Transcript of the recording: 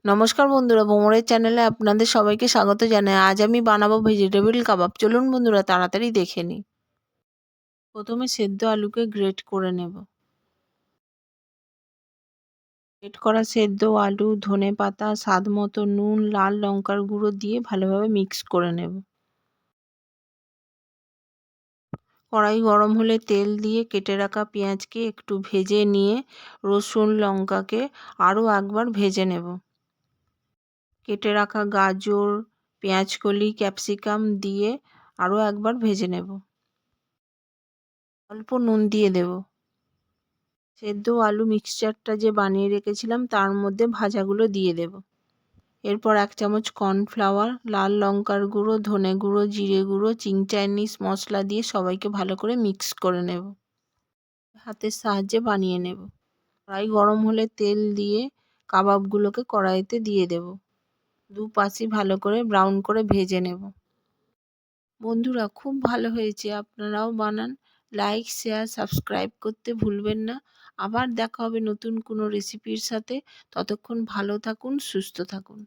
নমস্কার বন্ধুরা, ভ্রমণের চ্যানেলে আপনাদের সবাইকে স্বাগত জানাই। আজ আমি বানাবো ভেজিটেবিল কাবাব। চলুন বন্ধুরা তাড়াতাড়ি দেখে নিই। প্রথমে সেদ্ধ আলুকে গ্রেট করে নেব। গ্রেট করা সেদ্ধ আলু, ধনেপাতা, স্বাদ মতো নুন, লাল লঙ্কার গুঁড়ো দিয়ে ভালোভাবে মিক্স করে নেব। কড়াই গরম হলে তেল দিয়ে কেটে রাখা পেঁয়াজকে একটু ভেজে নিয়ে রসুন লঙ্কাকে আরও একবার ভেজে নেব। কেটে রাখা গাজর, পেঁয়াজকলি, ক্যাপসিকাম দিয়ে আরও একবার ভেজে নেব। অল্প নুন দিয়ে দেব। সেদ্ধ আলু মিক্সচারটা যে বানিয়ে রেখেছিলাম তার মধ্যে ভাজাগুলো দিয়ে দেব। এরপর 1 চামচ কর্নফ্লাওয়ার, লাল লঙ্কার গুঁড়ো, ধনে গুঁড়ো, জিরে গুঁড়ো, চিং চাইনিজ মশলা দিয়ে সবাইকে ভালো করে মিক্স করে নেব। হাতের সাহায্যে বানিয়ে নেব। কড়াই গরম হলে তেল দিয়ে কাবাবগুলোকে কড়াইতে দিয়ে দেব। দুপাশই ভালো করে ব্রাউন করে ভেজে নেব। বন্ধুরা খুব ভালো হয়েছে, আপনারাও বানান। লাইক, শেয়ার, সাবস্ক্রাইব করতে ভুলবেন না। আবার দেখা হবে নতুন কোনো রেসিপির সাথে। ততক্ষণ ভালো থাকুন, সুস্থ থাকুন।